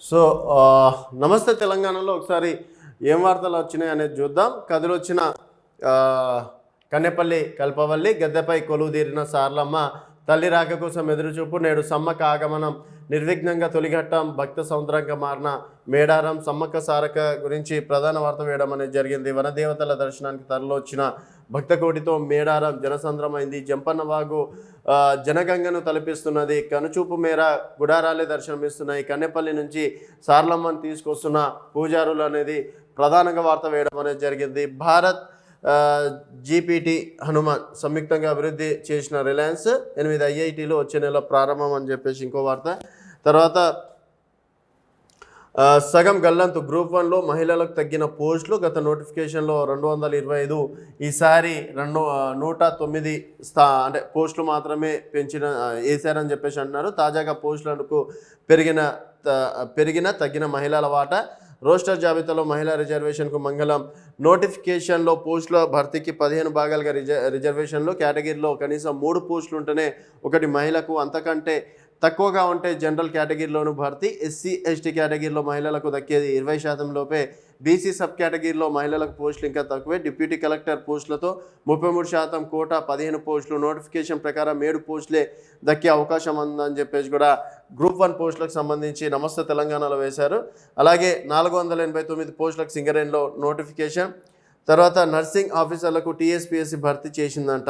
So నమస్తే తెలంగాణలో ఒకసారి ఏం వార్తలు వచ్చినాయి అనేది చూద్దాం. కథలు వచ్చిన కన్నెపల్లి కల్పవల్లి గద్దెపై కొలువుదీరిన సార్లమ్మ తల్లి రాక కోసం ఎదురుచూపు నేడు సమ్మక్క ఆగమనం నిర్విఘ్నంగా తొలిఘట్టం భక్త సముద్రంగా మారిన మేడారం సమ్మక్క సారక గురించి ప్రధాన వార్త వేయడం అనేది జరిగింది. వనదేవతల దర్శనానికి తరలివచ్చిన భక్తకోటితో మేడారం జనసంద్రమైంది. జంపన్న వాగు జనగంగను తలపిస్తున్నది. కనుచూపు మేర గుడారాలే దర్శనమిస్తున్నాయి. కన్నెపల్లి నుంచి సార్లమ్మను తీసుకొస్తున్న పూజారులు అనేది ప్రధానంగా వార్త వేయడం అనేది జరిగింది. భారత్ జీపీటీ హనుమాన్ సంయుక్తంగా అభివృద్ధి చేసిన రిలయన్స్ 8 ఐఐటీలు వచ్చే నెల ప్రారంభం అని చెప్పేసి ఇంకో వార్త. తర్వాత సగం గల్లంతు గ్రూప్ 1లో మహిళలకు తగ్గిన పోస్టులు గత నోటిఫికేషన్లో 225 ఈసారి 109 అంటే పోస్టులు మాత్రమే వేశారని చెప్పేసి అంటున్నారు. తాజాగా పోస్టులకు పెరిగిన తగ్గిన మహిళల వాటా రోస్టర్ జాబితాలో మహిళా రిజర్వేషన్కు మంగళం. నోటిఫికేషన్లో పోస్టుల భర్తీకి 15 భాగాలుగా రిజర్వేషన్లు కేటగిరీలో కనీసం 3 పోస్టులు ఉంటేనే ఒకటి మహిళకు, అంతకంటే తక్కువగా ఉంటే జనరల్ కేటగిరీలోను భర్తీ. ఎస్సీ ఎస్టీ కేటగిరీలో మహిళలకు దక్కేది 20% లోపే. బీసీ సబ్ కేటగిరీలో మహిళలకు పోస్టులు ఇంకా తక్కువే. డిప్యూటీ కలెక్టర్ పోస్టులతో 33% కోటా 15 పోస్టులు. నోటిఫికేషన్ ప్రకారం 7 పోస్టులే దక్కే అవకాశం ఉందని చెప్పేసి కూడా గ్రూప్ 1 పోస్టులకు సంబంధించి నమస్తే తెలంగాణలో వేశారు. అలాగే 489 పోస్టులకు సింగరేణిలో నోటిఫికేషన్. తర్వాత నర్సింగ్ ఆఫీసర్లకు టీఎస్పీఎస్సీ భర్తీ చేసిందంట.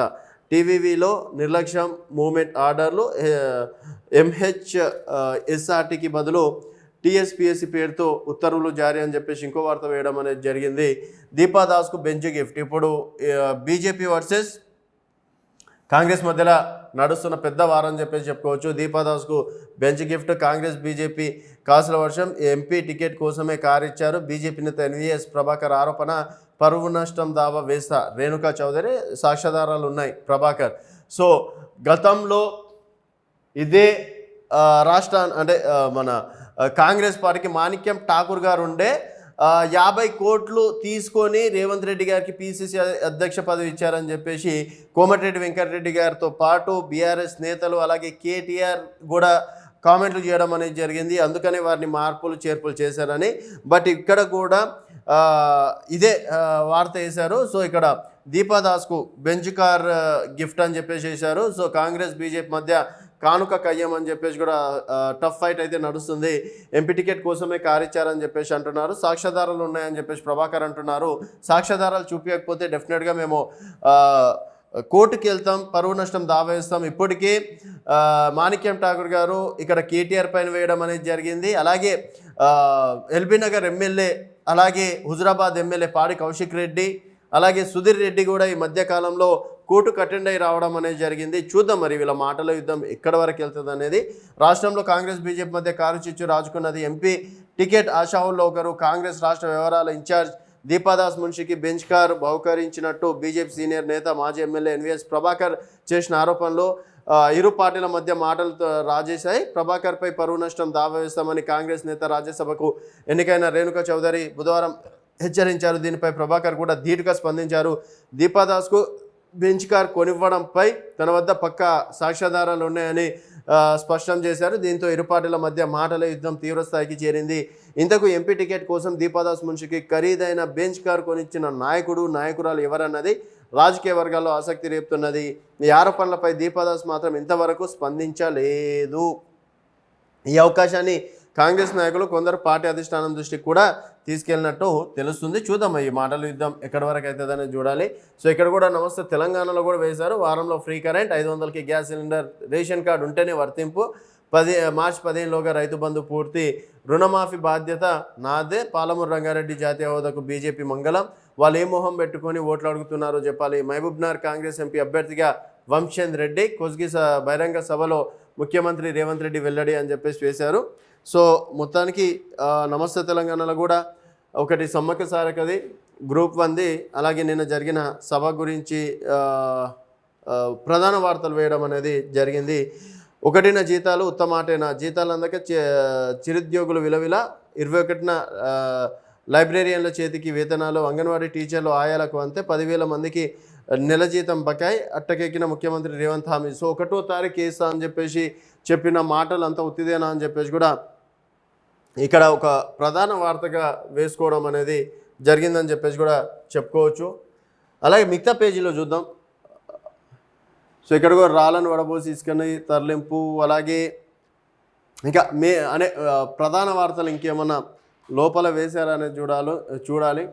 టీవీవీలో నిర్లక్ష్యం మూమెంట్ ఆర్డర్లు. ఎంహెచ్ఎస్ఆర్టీకి బదులు టీఎస్పీఎస్సీ పేరుతో ఉత్తర్వులు జారీ అని చెప్పేసి ఇంకో వార్త వేయడం అనేది జరిగింది. దీపాదాస్కు బెంచ్ గిఫ్ట్. ఇప్పుడు బీజేపీ వర్సెస్ కాంగ్రెస్ మధ్యలో నడుస్తున్న పెద్ద వారం అని చెప్పేసి చెప్పుకోవచ్చు. దీపాదాస్కు బెంచ్ గిఫ్ట్. కాంగ్రెస్ బీజేపీ కాసుల వర్షం. ఎంపీ టికెట్ కోసమే కారిచ్చారు. బీజేపీ నేత ఎన్వీఎస్ ప్రభాకర్ ఆరోపణ. పరువు నష్టం దావా వేస్తా రేణుకా చౌదరి. సాక్ష్యాధారాలు ఉన్నాయి ప్రభాకర్. సో గతంలో ఇదే రాష్ట్ర అంటే మన కాంగ్రెస్ పార్టీకి మాణిక్యం ఠాకూర్ గారు ఉండే 50 కోట్లు తీసుకొని రేవంత్ రెడ్డి గారికి పీసీసీ అధ్యక్ష పదవి ఇచ్చారని చెప్పేసి కోమటిరెడ్డి వెంకటరెడ్డి గారితో పాటు బీఆర్ఎస్ నేతలు అలాగే కేటీఆర్ కూడా కామెంట్లు చేయడం అనేది జరిగింది. అందుకనే వారిని మార్పులు చేర్పులు చేశారని. బట్ ఇక్కడ కూడా ఇదే వార్త వేశారు. సో ఇక్కడ దీపాదాస్కు బెంచ్ కార్ గిఫ్ట్ అని చెప్పేసి వేశారు. సో కాంగ్రెస్ బీజేపీ మధ్య కానుక కయ్యం అని చెప్పేసి కూడా టఫ్ ఫైట్ అయితే నడుస్తుంది. ఎంపీ టికెట్ కోసమే కారిచ్చారని చెప్పేసి అంటున్నారు. సాక్ష్యాధారాలు ఉన్నాయని చెప్పేసి ప్రభాకర్ అంటున్నారు. సాక్ష్యాధారాలు చూపించకపోతే డెఫినెట్గా మేము కోర్టుకి వెళ్తాం, పరువు నష్టం దావా వేస్తాం. ఇప్పటికీ మాణిక్యం ఠాకూర్ గారు ఇక్కడ కేటీఆర్ పైన వేయడం అనేది జరిగింది. అలాగే ఎల్బీ నగర్ ఎమ్మెల్యే, అలాగే హుజురాబాద్ ఎమ్మెల్యే పాడి కౌశిక్ రెడ్డి, అలాగే సుధీర్ రెడ్డి కూడా ఈ మధ్యకాలంలో కోర్టుకు అటెండ్ అయ్యి రావడం అనేది జరిగింది. చూద్దాం మరి వీళ్ళ మాటల యుద్ధం ఎక్కడి వరకు వెళ్తుంది అనేది. రాష్ట్రంలో కాంగ్రెస్ బీజేపీ మధ్య కారు చిచ్చు రాజుకున్నది. ఎంపీ టికెట్ ఆశావుల్లో ఒకరు. కాంగ్రెస్ రాష్ట్ర వ్యవహారాల ఇన్ఛార్జ్ దీపాదాస్ మున్షికి బెంచ్ కార్ బహుకరించినట్టు బీజేపీ సీనియర్ నేత మాజీ ఎమ్మెల్యే ఎన్వీఎస్ ప్రభాకర్ చేసిన ఆరోపణలు ఇరు పార్టీల మధ్య మాటలతో రాజేశాయి. ప్రభాకర్పై పరువు నష్టం దావా వేస్తామని కాంగ్రెస్ నేత రాజ్యసభకు ఎన్నికైన రేణుకా చౌదరి బుధవారం హెచ్చరించారు. దీనిపై ప్రభాకర్ కూడా ధీటుగా స్పందించారు. దీపాదాస్కు బెంచ్ కార్ కొనివ్వడంపై తన వద్ద పక్కా సాక్ష్యాధారాలు ఉన్నాయని స్పష్టం చేశారు. దీంతో ఇరు పార్టీల మధ్య మాటల యుద్ధం తీవ్రస్థాయికి చేరింది. ఇంతకు ఎంపీ టికెట్ కోసం దీపాదాస్ మున్షికి ఖరీదైన బెంచ్ కార్ కొనిచ్చిన నాయకురాలు ఎవరన్నది రాజకీయ వర్గాల్లో ఆసక్తి రేపుతున్నది. ఈ ఆరోపణలపై దీపాదాస్ మాత్రం ఇంతవరకు స్పందించలేదు. ఈ అవకాశాన్ని కాంగ్రెస్ నాయకులు కొందరు పార్టీ అధిష్టానం దృష్టికి కూడా తీసుకెళ్ళినట్టు తెలుస్తుంది. చూద్దాం ఈ మాటల యుద్ధం ఎక్కడి వరకు అవుతుందని చూడాలి. సో ఇక్కడ కూడా నమస్తే తెలంగాణలో కూడా వేశారు. వారంలో ఫ్రీ కరెంట్, 500కి గ్యాస్ సిలిండర్, రేషన్ కార్డు ఉంటేనే వర్తింపు, మార్చి 15లోగా రైతు బంధు పూర్తి, రుణమాఫీ బాధ్యత నాదే, పాలమూరు రంగారెడ్డి జాతీయ హోదాకు బీజేపీ మంగళం. వాళ్ళు ఏ మొహం పెట్టుకొని ఓట్లు అడుగుతున్నారో చెప్పాలి. మహబూబ్నగర్ కాంగ్రెస్ ఎంపీ అభ్యర్థిగా వంశేందర్ రెడ్డి, కొస్గి బహిరంగ సభలో ముఖ్యమంత్రి రేవంత్ రెడ్డి వెల్లడి అని చెప్పేసి వేశారు. సో మొత్తానికి నమస్తే తెలంగాణలో కూడా ఒకటి సమ్మక్క సారకది, గ్రూప్ 1ది, అలాగే నిన్న జరిగిన సభ గురించి ప్రధాన వార్తలు వేయడం అనేది జరిగింది. 1న జీతాలు ఉత్తమాటేన, జీతాలు అందక చిరుద్యోగులు విలవిల. 21న లైబ్రేరియన్ల చేతికి వేతనాలు, అంగన్వాడీ టీచర్లు ఆయాలకు అంతే, 10,000 మందికి నెల జీతం బకాయి, అట్టకెక్కిన ముఖ్యమంత్రి రేవంత్ హామీ. సో 1వ తారీఖు వేస్తా అని చెప్పేసి చెప్పిన మాటలు అంతా ఉత్తిదేనా అని చెప్పేసి కూడా ఇక్కడ ఒక ప్రధాన వార్తగా వేసుకోవడం అనేది జరిగిందని చెప్పేసి కూడా చెప్పుకోవచ్చు. అలాగే మిగతా పేజీలో చూద్దాం. సో ఇక్కడ కూడా రాళ్ళను వడబోసి ఇసుకని తరలింపు, అలాగే ఇంకా ప్రధాన వార్తలు ఇంకేమన్నా లోపల వేశారనేది చూడాలి.